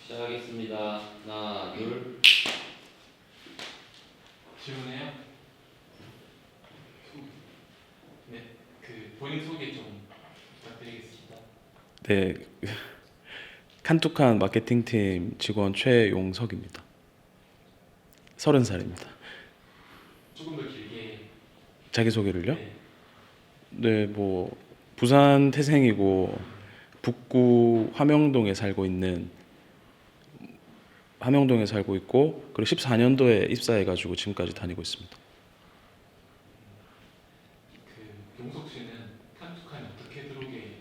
시작하겠습니다. 하나, 둘. 질문해요? 네, 본인 소개 좀 부탁드리겠습니다. 네, 칸투칸 마케팅팀 직원 최용석입니다. 30살입니다. 조금 더 길게. 자기소개를요? 네. 네, 뭐 부산 태생이고 북구 함영동에 살고 있고 그리고 14년도에 입사해가지고 지금까지 다니고 있습니다. 용석 씨는 칸투칸이 어떻게 들어오게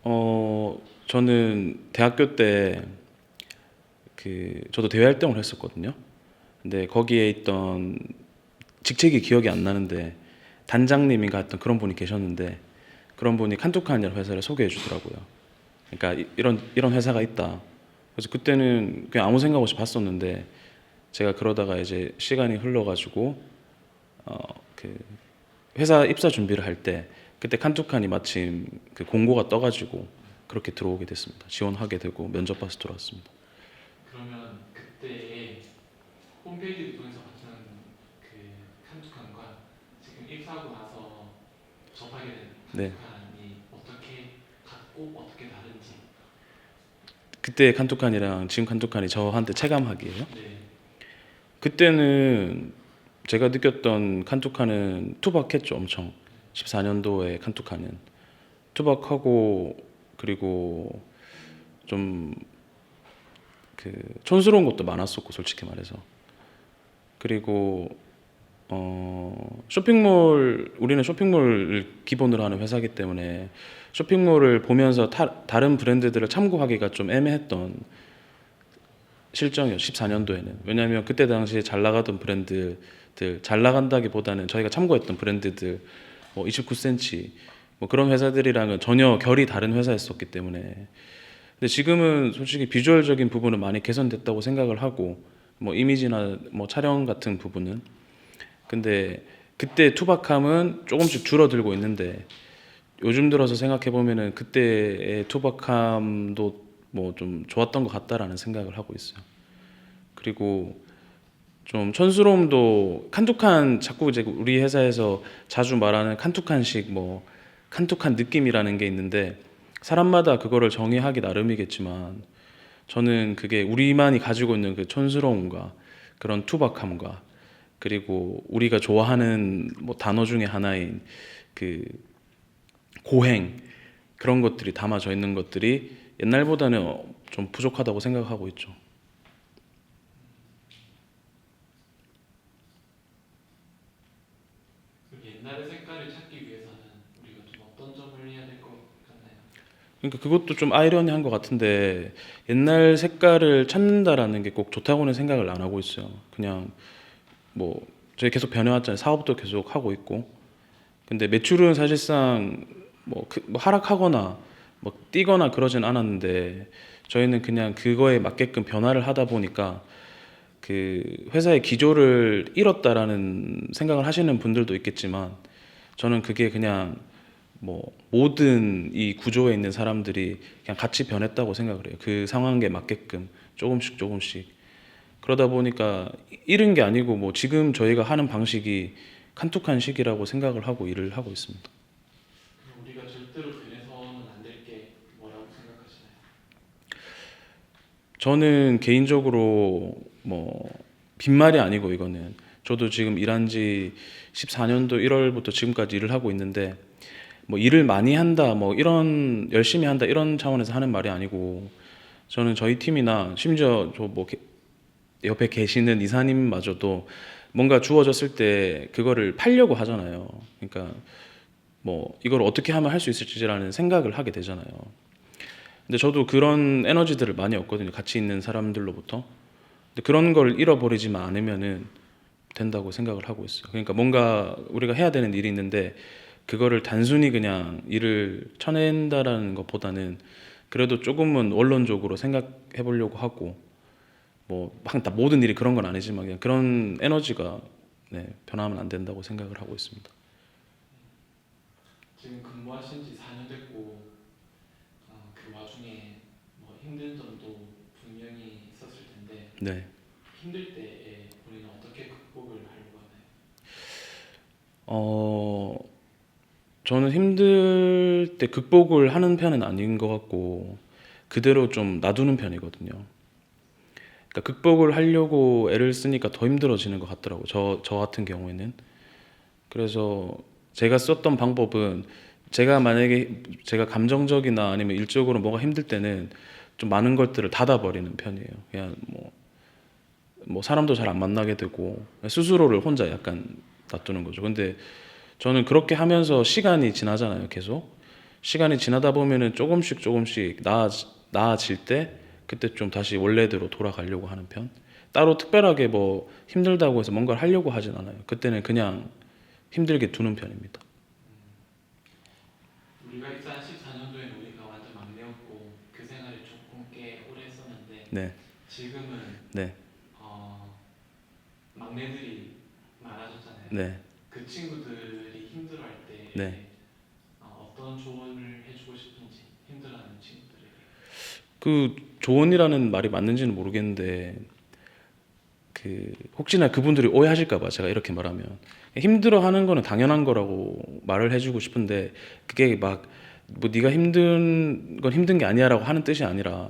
됐나요? 저는 대학교 때 저도 대외 활동을 했었거든요. 근데 거기에 있던 직책이 기억이 안 나는데 단장님인가 했던 그런 분이 계셨는데 그런 분이 칸투칸이라는 회사를 소개해 주더라고요. 그러니까 이런 회사가 있다. 그래서 그때는 그냥 아무 생각 없이 봤었는데 제가 그러다가 이제 시간이 흘러가지고 그 회사 입사 준비를 할 때 그때 칸투칸이 마침 그 공고가 떠가지고 그렇게 들어오게 됐습니다. 지원하게 되고 면접 봐서 들어왔습니다. 그러면 그때 홈페이지를 통해서 봤던 칸투칸과 지금 입사하고 나서 접하게 된 네. 칸투칸이 어떻게 같고 어떻게 다른지. 그때 칸투칸이랑 지금 칸투칸이 저한테 체감하기예요. 네. 그때는 제가 느꼈던 칸투칸은 투박했죠, 엄청. 14년도에 칸투칸은 투박하고 그리고 좀 촌스러운 것도 많았었고 솔직히 말해서 그리고 우리는 쇼핑몰을 기본으로 하는 회사이기 때문에 쇼핑몰을 보면서 다른 브랜드들을 참고하기가 좀 애매했던 실정이요. 14년도에는. 왜냐하면 그때 당시에 잘 나가던 브랜드들, 잘 나간다기보다는 저희가 참고했던 브랜드들, 뭐 29cm, 뭐 그런 회사들이랑은 전혀 결이 다른 회사였었기 때문에. 근데 지금은 솔직히 비주얼적인 부분은 많이 개선됐다고 생각을 하고, 뭐 이미지나 뭐 촬영 같은 부분은. 근데 그때 투박함은 조금씩 줄어들고 있는데 요즘 들어서 생각해 보면은 그때의 투박함도 뭐 좀 좋았던 것 같다라는 생각을 하고 있어요. 그리고 좀 촌스러움도 칸투칸 자꾸 이제 우리 회사에서 자주 말하는 칸투칸식 뭐 칸투칸 느낌이라는 게 있는데 사람마다 그거를 정의하기 나름이겠지만 저는 그게 우리만이 가지고 있는 그 촌스러움과 그런 투박함과 그리고 우리가 좋아하는 뭐 단어 중에 하나인 그 고행 그런 것들이 담아져 있는 것들이 옛날보다는 좀 부족하다고 생각하고 있죠. 옛날의 색깔을 찾기 위해서는 우리가 좀 어떤 점을 해야 될 것 같나요? 그러니까 그것도 좀 아이러니한 것 같은데 옛날 색깔을 찾는다라는 게 꼭 좋다고는 생각을 안 하고 있어요. 그냥 뭐 저희 계속 변해왔잖아요. 사업도 계속 하고 있고. 근데 매출은 사실상 뭐 하락하거나 뭐 뛰거나 그러진 않았는데 저희는 그냥 그거에 맞게끔 변화를 하다 보니까 그 회사의 기조를 잃었다라는 생각을 하시는 분들도 있겠지만 저는 그게 그냥 뭐 모든 이 구조에 있는 사람들이 그냥 같이 변했다고 생각을 해요. 그 상황에 맞게끔 조금씩 조금씩 그러다 보니까 잃은 게 아니고 뭐 지금 저희가 하는 방식이 칸툭한식이라고 생각을 하고 일을 하고 있습니다. 우리가 절대로 변해서는 안 될 게 뭐라고 생각하시나요? 저는 개인적으로 뭐 빈말이 아니고 이거는 저도 지금 일한 지 14년도 1월부터 지금까지 일을 하고 있는데 뭐 일을 많이 한다 뭐 이런 열심히 한다 이런 차원에서 하는 말이 아니고 저는 저희 팀이나 심지어 저 뭐 옆에 계시는 이사님마저도 뭔가 주어졌을 때 그거를 팔려고 하잖아요. 그러니까 뭐 이걸 어떻게 하면 할 수 있을지라는 생각을 하게 되잖아요. 근데 저도 그런 에너지들을 많이 얻거든요. 같이 있는 사람들로부터. 근데 그런 걸 잃어버리지만 않으면은 된다고 생각을 하고 있어요. 그러니까 뭔가 우리가 해야 되는 일이 있는데 그거를 단순히 그냥 일을 쳐낸다라는 것보다는 그래도 조금은 원론적으로 생각해 보려고 하고 다 모든 일이 그런 건 아니지만 그냥 그런 에너지가 변하면 안 된다고 생각을 하고 있습니다. 지금 근무하신 지 4년 됐고 그 와중에 뭐 힘든 네. 힘들 때에 우리는 어떻게 극복을 하려고 하나요? 어, 저는 힘들 때 극복을 하는 편은 아닌 것 같고 그대로 좀 놔두는 편이거든요. 그러니까 극복을 하려고 애를 쓰니까 더 힘들어지는 것 같더라고요. 저 같은 경우에는. 그래서 제가 썼던 방법은 제가 만약에 제가 감정적이나 아니면 일적으로 뭐가 힘들 때는 좀 많은 것들을 닫아버리는 편이에요. 그냥 뭐 사람도 잘 안 만나게 되고 스스로를 혼자 약간 놔두는 거죠. 근데 저는 그렇게 하면서 시간이 지나잖아요. 계속 시간이 지나다 보면은 조금씩 나아질 때 그때 좀 다시 원래대로 돌아가려고 하는 편. 따로 특별하게 뭐 힘들다고 해서 뭔가를 하려고 하진 않아요. 그때는 그냥 힘들게 두는 편입니다. 우리가 입사한 14년도에는 우리가 완전 막내였고 그 생활을 조금 꽤 오래 했었는데 네, 지금은 네, 막내들이 많아졌잖아요. 네, 그 친구들이 힘들어할 때 네. 어떤 조언을 해주고 싶은지 힘들어하는 친구들에게. 그 조언이라는 말이 맞는지는 모르겠는데 그 혹시나 그분들이 오해하실까봐 제가 이렇게 말하면 힘들어하는 거는 당연한 거라고 말을 해주고 싶은데 그게 막 뭐 네가 힘든 건 힘든 게 아니야라고 하는 뜻이 아니라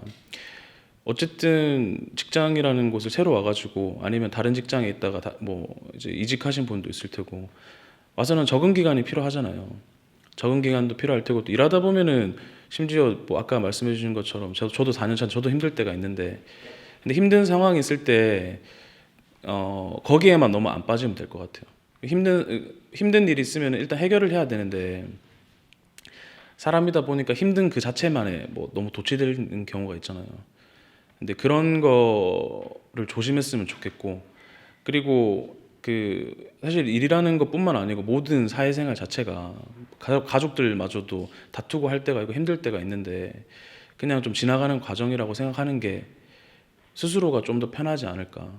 어쨌든 직장이라는 곳을 새로 와가지고 아니면 다른 직장에 있다가 뭐 이제 이직하신 분도 있을 테고 와서는 적응 기간이 필요하잖아요. 적응 기간도 필요할 테고 또 일하다 보면은 심지어 뭐 아까 말씀해 주신 것처럼 저도 4년 차 저도 힘들 때가 있는데 근데 힘든 상황이 있을 때 거기에만 너무 안 빠지면 될 것 같아요. 힘든 일이 있으면 일단 해결을 해야 되는데 사람이다 보니까 힘든 그 자체만에 뭐 너무 도취되는 경우가 있잖아요. 근데 그런 거를 조심했으면 좋겠고 그리고 그 사실 일이라는 것뿐만 아니고 모든 사회생활 자체가 가족들마저도 다투고 할 때가 있고 힘들 때가 있는데 그냥 좀 지나가는 과정이라고 생각하는 게 스스로가 좀 더 편하지 않을까.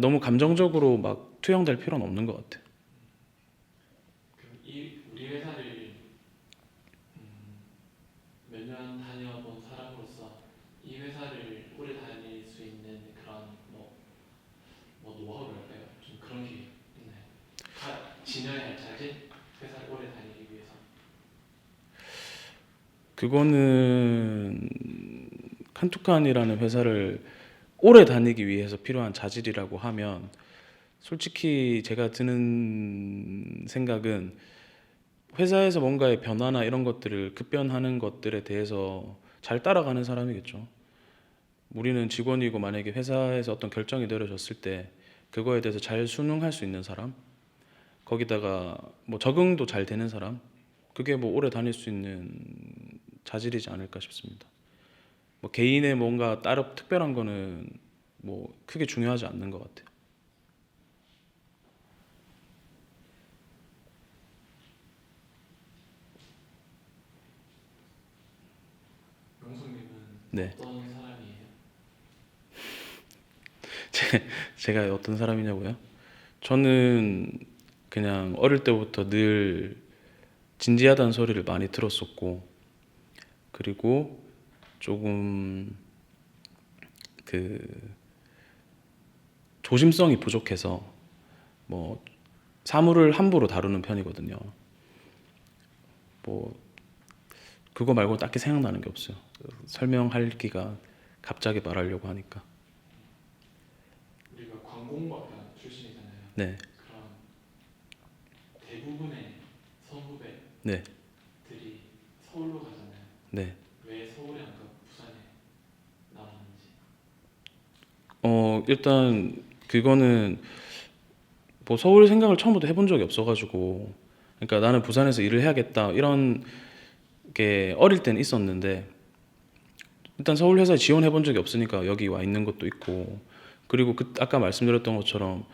너무 감정적으로 막 투영될 필요는 없는 것 같아요. 그럼 우리 회사를 몇 년 다녀본 사람으로서 이 회사를 오래 다닐 수 있는 그런 뭐 노하우랄까요? 좀 그런 게 있나요? 지녀야 할 자질? 회사를 오래 다니기 위해서. 그거는 칸투칸이라는 회사를 오래 다니기 위해서 필요한 자질이라고 하면 솔직히 제가 드는 생각은 회사에서 뭔가의 변화나 이런 것들을 급변하는 것들에 대해서 잘 따라가는 사람이겠죠. 우리는 직원이고 만약에 회사에서 어떤 결정이 내려졌을 때 그거에 대해서 잘 순응할 수 있는 사람, 거기다가 뭐 적응도 잘 되는 사람, 그게 뭐 오래 다닐 수 있는 자질이지 않을까 싶습니다. 뭐 개인의 뭔가 따로 특별한 거는 뭐 크게 중요하지 않는 것 같아요. 명성님은 네, 어떤 사람이에요? 제가 어떤 사람이냐고요? 저는 그냥 어릴 때부터 늘 진지하다는 소리를 많이 들었었고, 그리고 조금 그 조심성이 부족해서 뭐 사물을 함부로 다루는 편이거든요. 뭐 그거 말고 딱히 생각나는 게 없어요. 설명할 기가 갑자기 말하려고 하니까. 우리가 관공학과 출신이잖아요. 네, 그럼 대부분의 선후배들이 네, 서울로 가잖아요. 네. 왜 서울에 안 가고 부산에 남았는지. 일단 그거는 뭐 서울 생각을 처음부터 해본 적이 없어가지고, 그러니까 나는 부산에서 일을 해야겠다 이런 게 어릴 때는 있었는데, 일단 서울 회사에 지원해 본 적이 없으니까 여기 와 있는 것도 있고, 그리고 아까 말씀드렸던 것처럼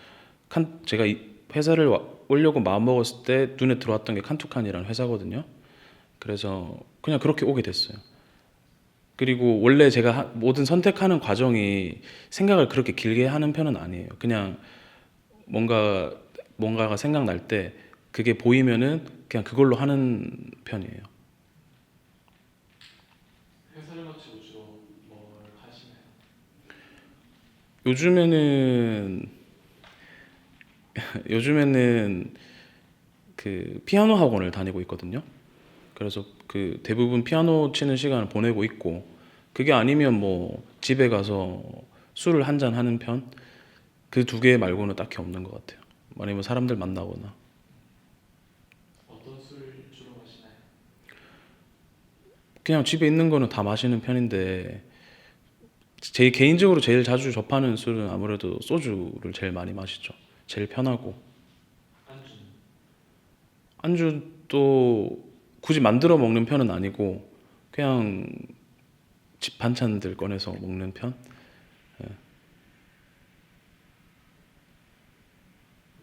제가 이 회사를 오려고 마음 먹었을 때 눈에 들어왔던 게 칸투칸이라는 회사거든요. 그래서 그냥 그렇게 오게 됐어요. 그리고 원래 제가 모든 선택하는 과정이 생각을 그렇게 길게 하는 편은 아니에요. 그냥 뭔가가 생각날 때 그게 보이면은 그냥 그걸로 하는 편이에요. 회사를 마치고 주로 뭘 하시나요? 요즘에는 요즘에는 그 피아노 학원을 다니고 있거든요. 그래서 그 대부분 피아노 치는 시간을 보내고 있고, 그게 아니면 뭐 집에 가서 술을 한 잔 하는 편. 그 두 개 말고는 딱히 없는 것 같아요. 아니면 사람들 만나거나. 어떤 술 주로 마시나요? 그냥 집에 있는 거는 다 마시는 편인데, 제 개인적으로 제일 자주 접하는 술은 아무래도 소주를 제일 많이 마시죠. 제일 편하고. 안주는? 안주도 굳이 만들어 먹는 편은 아니고 그냥 집 반찬들 꺼내서 먹는 편.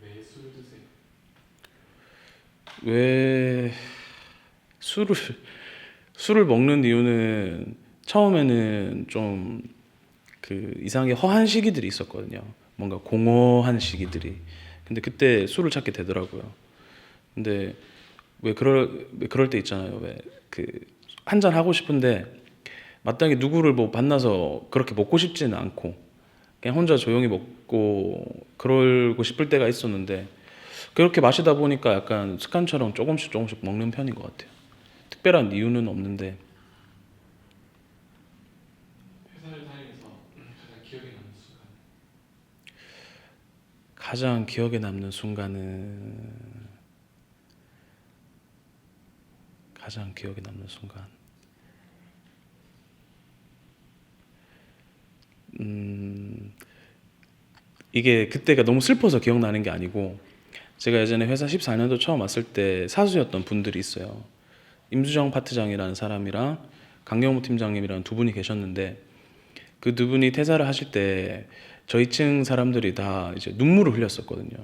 왜 술 드세요? 왜 술을 술을 먹는 이유는, 처음에는 좀 그 이상하게 허한 시기들이 있었거든요. 뭔가 공허한 시기들이. 근데 그때 술을 찾게 되더라고요. 근데 왜 그럴 때 있잖아요. 왜 그 한 잔 하고 싶은데 마땅히 누구를 뭐 만나서 그렇게 먹고 싶지는 않고 그냥 혼자 조용히 먹고 그러고 싶을 때가 있었는데, 그렇게 마시다 보니까 약간 습관처럼 조금씩 조금씩 먹는 편인 것 같아요. 특별한 이유는 없는데. 회사를 다니면서 가장 기억에 남는 순간. 가장 기억에 남는 순간은 가장 기억에 남는 순간. 이게 그때가 너무 슬퍼서 기억나는 게 아니고, 제가 예전에 회사 14년도 처음 왔을 때 사수였던 분들이 있어요. 임수정 파트장이라는 사람이랑 강경무 팀장님이랑 두 분이 계셨는데, 그 두 분이 퇴사를 하실 때 저희 층 사람들이 다 이제 눈물을 흘렸었거든요.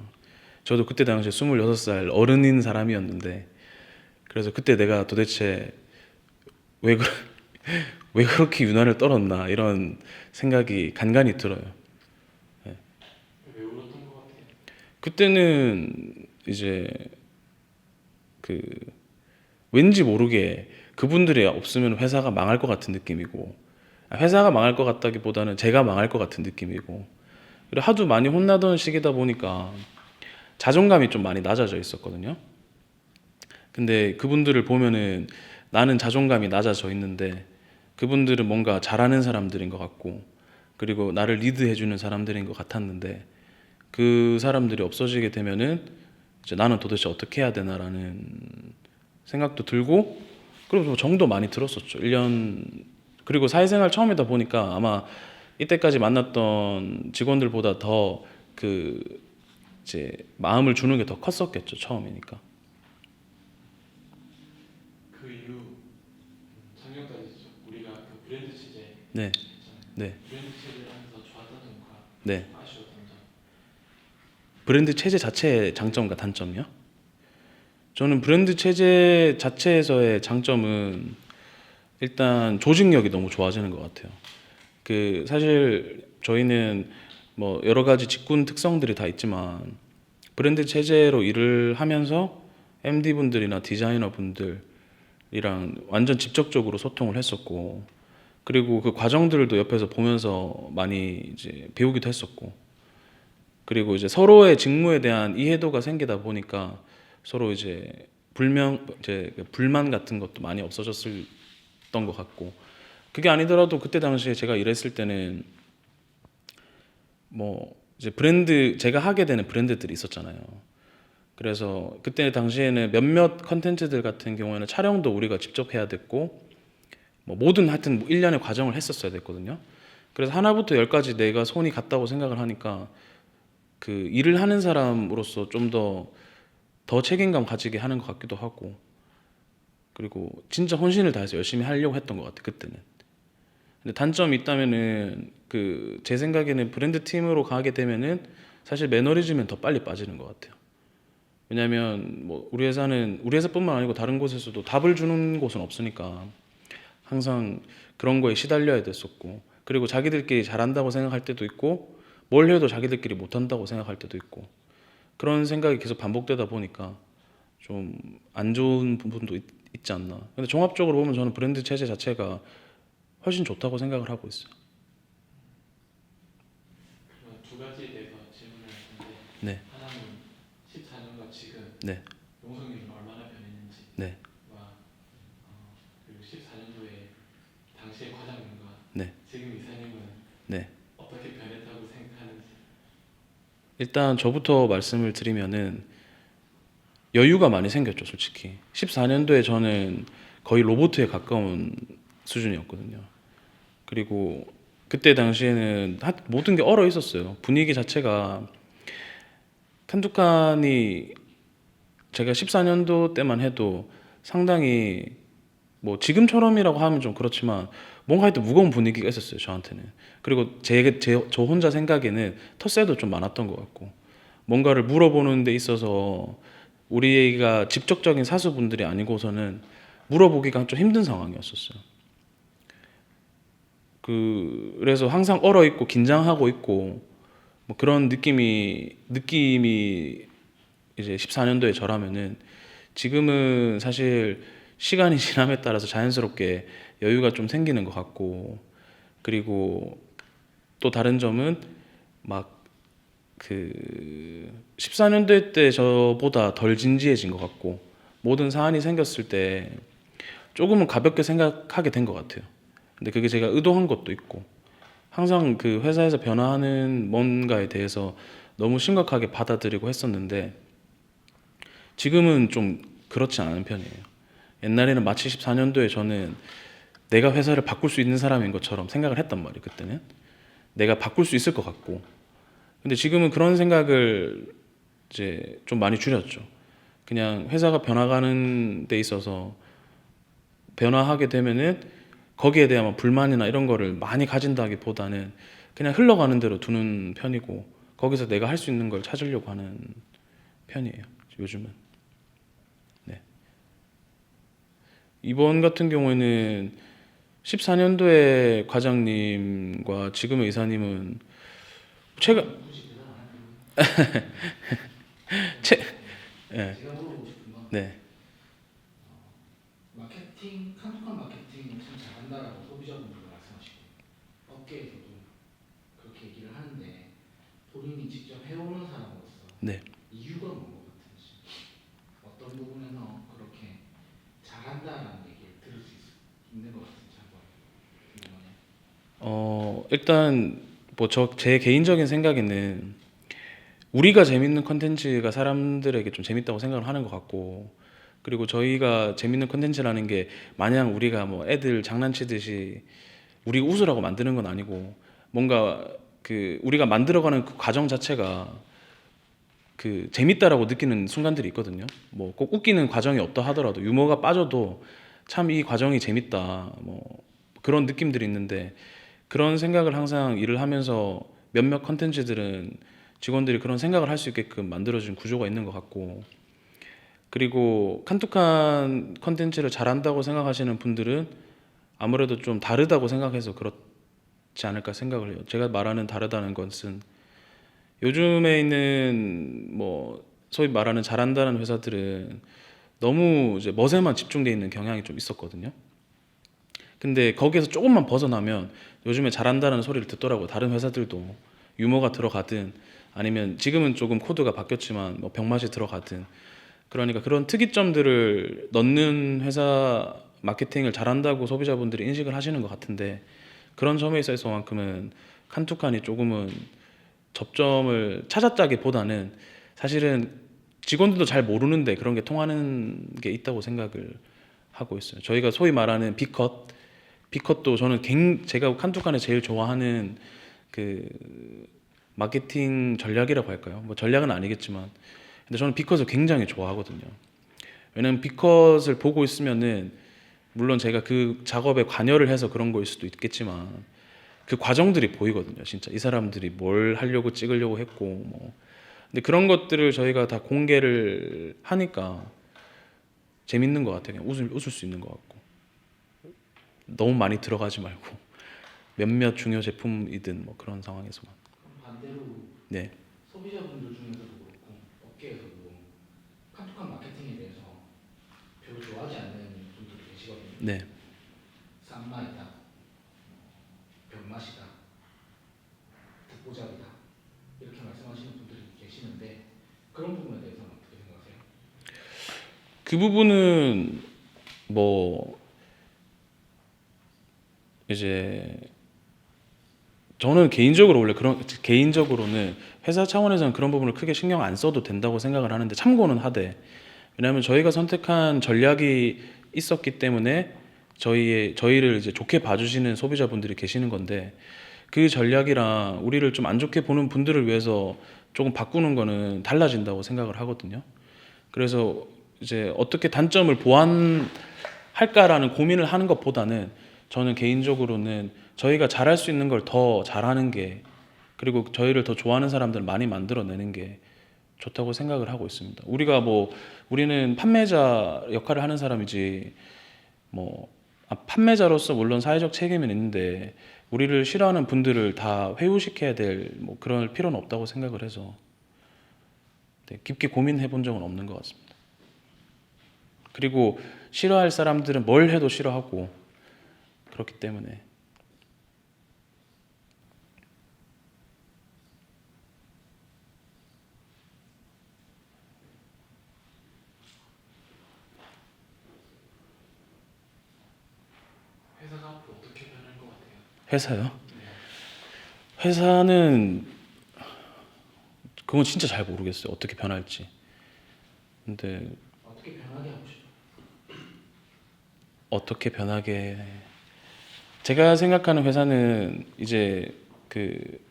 저도 그때 당시에 26살 어른인 사람이었는데, 그래서 그때 내가 도대체 왜, 그, 왜 그렇게 유난을 떨었나 이런 생각이 간간히 들어요. 왜 울었던 것 같아요? 그때는 이제 그 왠지 모르게 그분들이 없으면 회사가 망할 것 같은 느낌이고, 회사가 망할 것 같다기보다는 제가 망할 것 같은 느낌이고, 그리고 하도 많이 혼나던 시기다 보니까 자존감이 좀 많이 낮아져 있었거든요. 근데 그분들을 보면은 나는 자존감이 낮아져 있는데, 그분들은 뭔가 잘하는 사람들인 것 같고, 그리고 나를 리드해주는 사람들인 것 같았는데, 그 사람들이 없어지게 되면은 이제 나는 도대체 어떻게 해야 되나라는 생각도 들고, 그리고 뭐 정도 많이 들었었죠. 1년. 그리고 사회생활 처음이다 보니까 아마 이때까지 만났던 직원들보다 더 그 이제 마음을 주는 게 더 컸었겠죠. 처음이니까. 그 이후 작년까지 우리가 그 브랜드 체제 네, 했잖아요. 네, 브랜드 체제를 하면서 좋았던 점과 네. 아쉬웠던 점. 브랜드 체제 자체의 장점과 단점이요? 저는 브랜드 체제 자체에서의 장점은 일단 조직력이 너무 좋아지는 것 같아요. 그 사실 저희는 뭐 여러 가지 직군 특성들이 다 있지만, 브랜드 체제로 일을 하면서 MD 분들이나 디자이너 분들이랑 완전 직접적으로 소통을 했었고, 그리고 그 과정들도 옆에서 보면서 많이 이제 배우기도 했었고, 그리고 이제 서로의 직무에 대한 이해도가 생기다 보니까 서로 이제 불만 같은 것도 많이 없어졌었던 것 같고, 그게 아니더라도 그때 당시에 제가 일했을 때는 뭐 이제 제가 하게 되는 브랜드들이 있었잖아요. 그래서 그때 당시에는 몇몇 컨텐츠들 같은 경우에는 촬영도 우리가 직접 해야 됐고, 뭐 모든 하여튼 뭐 일련의 과정을 했었어야 됐거든요. 그래서 하나부터 열까지 내가 손이 갔다고 생각을 하니까 그 일을 하는 사람으로서 좀 더 책임감 가지게 하는 것 같기도 하고, 그리고 진짜 혼신을 다해서 열심히 하려고 했던 것 같아요, 그때는. 근데 단점이 있다면은 그 제 생각에는 브랜드 팀으로 가게 되면은 사실 매너리즘은 더 빨리 빠지는 것 같아요. 왜냐하면 뭐 우리 회사뿐만 아니고 다른 곳에서도 답을 주는 곳은 없으니까 항상 그런 거에 시달려야 됐었고, 그리고 자기들끼리 잘한다고 생각할 때도 있고 뭘 해도 자기들끼리 못한다고 생각할 때도 있고, 그런 생각이 계속 반복되다 보니까 좀 안 좋은 부분도 있지 않나. 근데 종합적으로 보면 저는 브랜드 체제 자체가 훨씬 좋다고 생각을 하고 있어요. 두 가지에 대해서 질문을 할 텐데 네. 하나는 14년과 지금 네. 용성님은 얼마나 변했는지 네. 그리고 14년도에 당시의 과장님과 네. 지금 이사님은 네. 어떻게 변했다고 생각하는지. 일단 저부터 말씀을 드리면은 여유가 많이 생겼죠, 솔직히. 14년도에 저는 거의 로봇에 가까운 수준이었거든요. 그리고 그때 당시에는 모든 게 얼어 있었어요. 분위기 자체가 칸두칸이 제가 14년도 때만 해도 상당히 뭐 지금처럼이라고 하면 좀 그렇지만 뭔가 하여튼 무거운 분위기가 있었어요, 저한테는. 그리고 저 혼자 생각에는 텃세도 좀 많았던 것 같고 뭔가를 물어보는 데 있어서 우리가 직접적인 사수분들이 아니고서는 물어보기가 좀 힘든 상황이었었어요. 그래서 항상 얼어 있고 긴장하고 있고 뭐 그런 느낌이 이제 14년도에 저라면은 지금은 사실 시간이 지남에 따라서 자연스럽게 여유가 좀 생기는 것 같고 그리고 또 다른 점은 막 14년도 때 저보다 덜 진지해진 것 같고 모든 사안이 생겼을 때 조금은 가볍게 생각하게 된 것 같아요. 근데 그게 제가 의도한 것도 있고 항상 그 회사에서 변화하는 뭔가에 대해서 너무 심각하게 받아들이고 했었는데 지금은 좀 그렇지 않은 편이에요. 옛날에는 마치 14년도에 저는 내가 회사를 바꿀 수 있는 사람인 것처럼 생각을 했단 말이에요. 그때는 내가 바꿀 수 있을 것 같고 근데 지금은 그런 생각을 이제 좀 많이 줄였죠. 그냥 회사가 변화가는 데 있어서 변화하게 되면은 거기에 대한 불만이나 이런 거를 많이 가진다기보다는 그냥 흘러가는 대로 두는 편이고 거기서 내가 할 수 있는 걸 찾으려고 하는 편이에요. 요즘은. 네. 이번 같은 경우에는 14년도에 과장님과 지금의 이사님은 최근 네. 제가 물어보고 싶은 건 네. 칸톡한 마케팅을 참 잘한다라고 소비자분들도 말씀하시고 업계에서도 그렇게 얘기를 하는데 본인이 직접 해오는 사람으로서 네. 이유가 뭔 것 같은지 어떤 부분에서 그렇게 잘한다라는 얘기를 들을 수 있는 것 같은지 한번 궁금하네요. 일단 뭐 제 개인적인 생각에는 우리가 재밌는 컨텐츠가 사람들에게 좀 재밌다고 생각을 하는 것 같고 그리고 저희가 재밌는 컨텐츠라는 게 마냥 우리가 뭐 애들 장난치듯이 우리가 웃으라고 만드는 건 아니고 뭔가 우리가 만들어가는 그 과정 자체가 재밌다라고 느끼는 순간들이 있거든요. 뭐 꼭 웃기는 과정이 없다 하더라도 유머가 빠져도 참 이 과정이 재밌다 뭐 그런 느낌들이 있는데 그런 생각을 항상 일을 하면서 몇몇 컨텐츠들은 직원들이 그런 생각을 할 수 있게끔 만들어진 구조가 있는 것 같고 그리고 칸툭한 컨텐츠를 잘한다고 생각하시는 분들은 아무래도 좀 다르다고 생각해서 그렇지 않을까 생각을 해요. 제가 말하는 다르다는 것은 요즘에 있는 뭐 소위 말하는 잘한다는 회사들은 너무 이제 멋에만 집중돼 있는 경향이 좀 있었거든요. 근데 거기에서 조금만 벗어나면 요즘에 잘한다는 소리를 듣더라고요. 다른 회사들도 유머가 들어가든 아니면 지금은 조금 코드가 바뀌었지만 뭐 병맛이 들어가든 그러니까 그런 특이점들을 넣는 회사 마케팅을 잘한다고 소비자분들이 인식을 하시는 것 같은데 그런 점에 있어서만큼은 칸툭칸이 조금은 접점을 찾았다기보다는 사실은 직원들도 잘 모르는데 그런 게 통하는 게 있다고 생각을 하고 있어요. 저희가 소위 말하는 B컷도 저는 제가 칸툭칸에 제일 좋아하는 그 마케팅 전략이라고 할까요? 뭐 전략은 아니겠지만 근데 저는 B컷을 굉장히 좋아하거든요. 왜냐면 B컷을 보고 있으면은 물론 제가 그 작업에 관여를 해서 그런 거일 수도 있겠지만 그 과정들이 보이거든요. 진짜 이 사람들이 뭘 하려고 찍으려고 했고 뭐 근데 그런 것들을 저희가 다 공개를 하니까 재밌는 것 같아요. 그냥 웃을 수 있는 것 같고 너무 많이 들어가지 말고 몇몇 중요 제품이든 뭐 그런 상황에서만. 그럼 반대로 네. 소비자분들 중에서도 그렇고 업계에서도 칸톡한 마케팅에 대해서 별로 좋아하지 않는 분들도 계시거든요. 네. 싼 말이다, 병맛이다, 듣보잡이다 그런 부분에 대해서는 어떻게 생각하세요? 그 부분은 뭐 이제 저는 개인적으로 원래 개인적으로는 회사 차원에서는 그런 부분을 크게 신경 안 써도 된다고 생각을 하는데 참고는 하되, 왜냐하면 저희가 선택한 전략이 있었기 때문에 저희를 이제 좋게 봐주시는 소비자분들이 계시는 건데, 그 전략이랑 우리를 좀 안 좋게 보는 분들을 위해서 조금 바꾸는 거는 달라진다고 생각을 하거든요. 그래서 이제 어떻게 단점을 보완할까라는 고민을 하는 것보다는 저는 개인적으로는 저희가 잘할 수 있는 걸 더 잘하는 게, 그리고 저희를 더 좋아하는 사람들을 많이 만들어내는 게 좋다고 생각을 하고 있습니다. 우리는 판매자 역할을 하는 사람이지, 판매자로서 물론 사회적 책임은 있는데 우리를 싫어하는 분들을 다 회유시켜야 될 그럴 필요는 없다고 생각을 해서 깊게 고민해 본 적은 없는 것 같습니다. 그리고 싫어할 사람들은 뭘 해도 싫어하고 그렇기 때문에. 회사가 앞으로 어떻게 변할 것 같아요? 회사요? 네. 회사는 그건 진짜 잘 모르겠어요. 어떻게 변할지. 근데 어떻게 변하게 하고 싶어요? 어떻게 변하게, 제가 생각하는 회사는 이제 그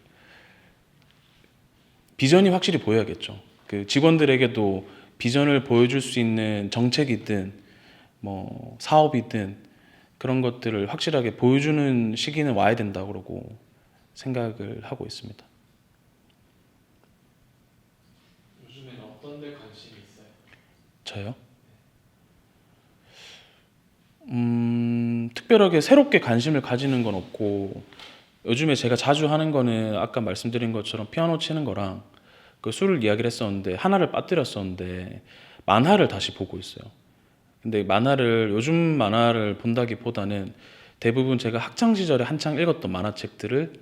비전이 확실히 보여야겠죠. 그 직원들에게도 비전을 보여줄 수 있는 정책이든 사업이든 그런 것들을 확실하게 보여주는 시기는 와야 된다고 그러고 생각을 하고 있습니다. 요즘에는 어떤 데 관심이 있어요? 저요? 특별하게 새롭게 관심을 가지는 건 없고, 요즘에 제가 자주 하는 거는 아까 말씀드린 것처럼 피아노 치는 거랑 그 술을 이야기를 했었는데 하나를 빠뜨렸었는데 만화를 다시 보고 있어요. 근데 요즘 만화를 본다기보다는 대부분 제가 학창 시절에 한창 읽었던 만화책들을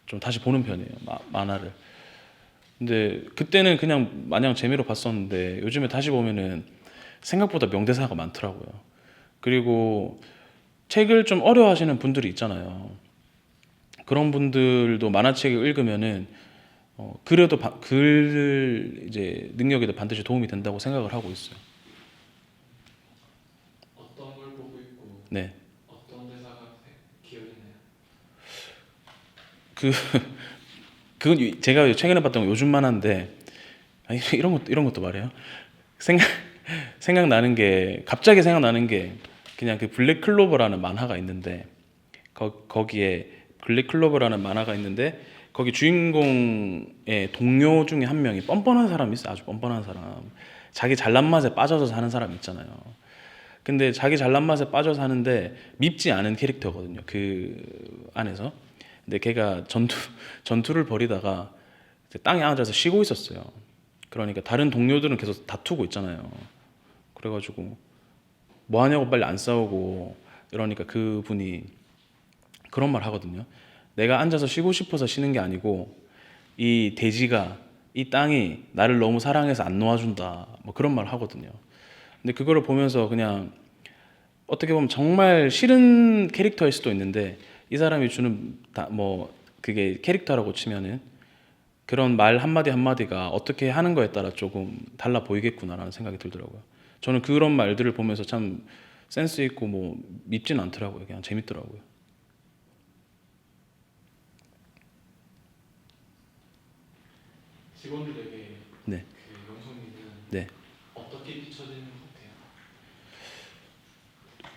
좀 다시 보는 편이에요. 만화를. 근데 그때는 그냥 마냥 재미로 봤었는데 요즘에 다시 보면은 생각보다 명대사가 많더라고요. 그리고 책을 좀 어려워하시는 분들이 있잖아요. 그런 분들도 만화책을 읽으면은 글 이제 능력에도 반드시 도움이 된다고 생각을 하고 있어요. 어떤 걸 보고 있고 네. 어떤 대사가 기억이 나요? 그건 제가 최근에 봤던 건 요즘 만화인데, 이런 것도 말해요. 생각 갑자기 생각나는 게 그냥 그 블랙 클로버라는 만화가 있는데, 거기에 블랙 클로버라는 만화가 있는데 거기 주인공의 동료 중에 한 명이 뻔뻔한 사람이 있어요. 아주 뻔뻔한 사람. 자기 잘난 맛에 빠져서 사는 사람 있잖아요. 근데 자기 잘난 맛에 빠져 사는데 밉지 않은 캐릭터거든요. 그 안에서. 근데 걔가 전투를 벌이다가 땅에 앉아서 쉬고 있었어요. 그러니까 다른 동료들은 계속 다투고 있잖아요. 그래가지고 뭐 하냐고 빨리 안 싸우고 이러니까 그분이 그런 말 하거든요. 내가 앉아서 쉬고 싶어서 쉬는 게 아니고 이 땅이 나를 너무 사랑해서 안 놓아준다. 그런 말 하거든요. 근데 그거를 보면서 그냥 어떻게 보면 정말 싫은 캐릭터일 수도 있는데 이 사람이 주는 그게 캐릭터라고 치면은 그런 말 한마디 한마디가 어떻게 하는 거에 따라 조금 달라 보이겠구나라는 생각이 들더라고요. 저는 그런 말들을 보면서 참 센스 있고 밉진 않더라고요. 그냥 재밌더라고요. 직원들에게 네. 그 영성님은 네. 어떻게 비춰지는 것 같아요?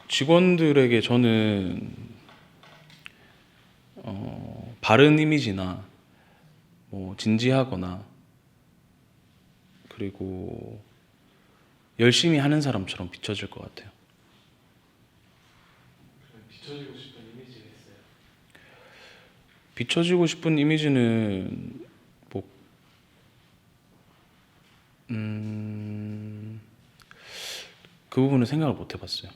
직원들에게 저는 바른 이미지나 진지하거나 그리고 열심히 하는 사람처럼 비춰질 것 같아요. 그럼 비춰지고 싶은 이미지가 있어요? 비춰지고 싶은 이미지는 그 부분은 생각을 못 해봤어요.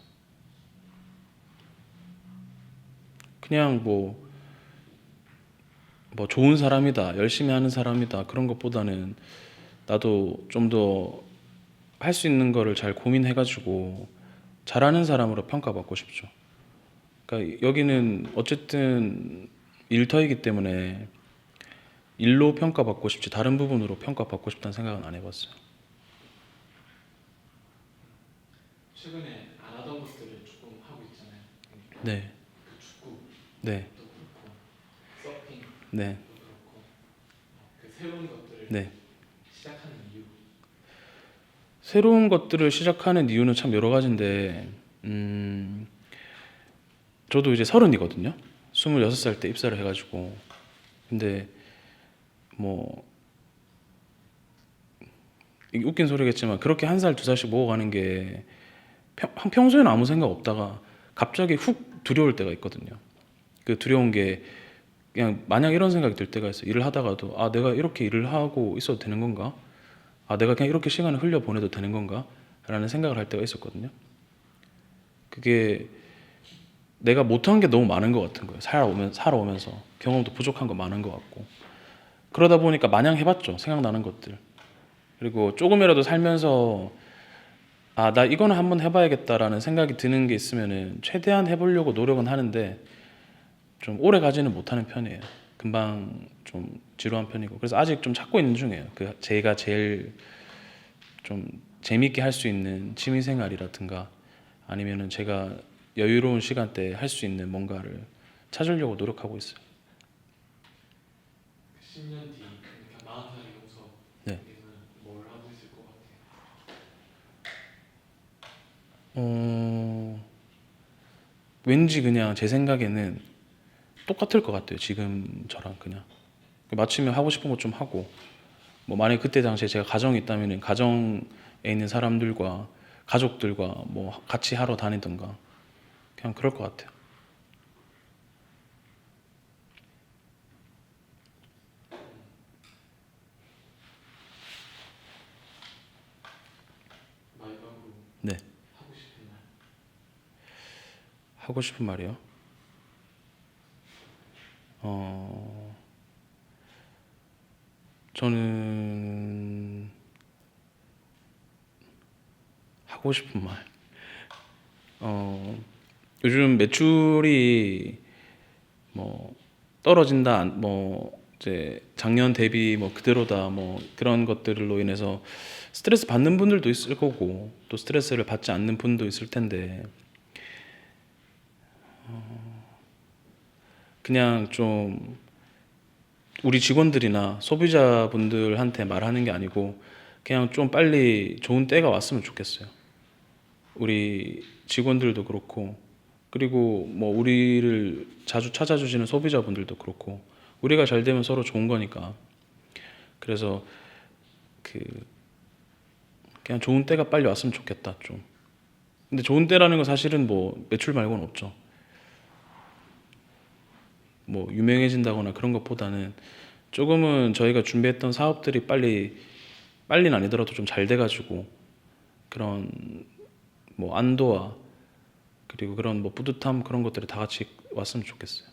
그냥 좋은 사람이다, 열심히 하는 사람이다 그런 것보다는 나도 좀 더 할 수 있는 거를 잘 고민해가지고 잘하는 사람으로 평가받고 싶죠. 그러니까 여기는 어쨌든 일터이기 때문에 일로 평가받고 싶지 다른 부분으로 평가받고 싶다는 생각은 안 해봤어요. 최근에 안 하던 것들을 조금 하고 있잖아요. 네, 그 축구도 네, 그렇고 서핑도 네, 그렇고 그 새로운 것들을 네. 시작하는 이유. 새로운 것들을 시작하는 이유는 참 여러 가지인데, 저도 이제 30이거든요. 26살 때 입사를 해가지고. 근데 뭐 이게 웃긴 소리겠지만 그렇게 한 살, 두 살씩 먹어가는 게 평소에는 아무 생각 없다가 갑자기 훅 두려울 때가 있거든요. 그 두려운 게 그냥 만약 이런 생각이 들 때가 있어요. 일을 하다가도 아 내가 이렇게 일을 하고 있어도 되는 건가? 아 내가 그냥 이렇게 시간을 흘려 보내도 되는 건가? 라는 생각을 할 때가 있었거든요. 그게 내가 못한 게 너무 많은 것 같은 거예요. 살아오면서 경험도 부족한 거 많은 것 같고 그러다 보니까 마냥 해봤죠. 생각나는 것들. 그리고 조금이라도 살면서 아 나 이거는 한번 해봐야겠다라는 생각이 드는 게 있으면은 최대한 해보려고 노력은 하는데 좀 오래 가지는 못하는 편이에요. 금방 좀 지루한 편이고 그래서 아직 좀 찾고 있는 중이에요. 그 제가 제일 좀 재밌게 할 수 있는 취미 생활이라든가 아니면은 제가 여유로운 시간대에 할 수 있는 뭔가를 찾으려고 노력하고 있어요. 10년 뒤, 그러니까 40살의 용서. 네. 여기는 뭘 하고 있을 것 같아요? 왠지 그냥 제 생각에는 똑같을 것 같아요. 지금 저랑 그냥 마치면 하고 싶은 것 좀 하고 뭐 만약 그때 당시에 제가 가정이 있다면 가정에 있는 사람들과 가족들과 뭐 같이 하러 다니던가 그냥 그럴 것 같아요. 마지막으로 네. 하고 싶은 말. 하고 싶은 말이요. 저는 하고 싶은 말. 요즘 매출이 뭐 떨어진다, 뭐 이제 작년 대비 뭐 그대로다, 뭐 그런 것들로 인해서 스트레스 받는 분들도 있을 거고 또 스트레스를 받지 않는 분도 있을 텐데 그냥 좀 우리 직원들이나 소비자분들한테 말하는 게 아니고 그냥 좀 빨리 좋은 때가 왔으면 좋겠어요. 우리 직원들도 그렇고 그리고 뭐 우리를 자주 찾아주시는 소비자분들도 그렇고 우리가 잘 되면 서로 좋은 거니까 그래서 그 그냥 좋은 때가 빨리 왔으면 좋겠다 좀. 근데 좋은 때라는 건 사실은 뭐 매출 말고는 없죠. 뭐 유명해진다거나 그런 것보다는 조금은 저희가 준비했던 사업들이 빨리는 아니더라도 좀 잘 돼가지고 그런 뭐 안도와 그리고 그런 뭐 뿌듯함 그런 것들이 다 같이 왔으면 좋겠어요.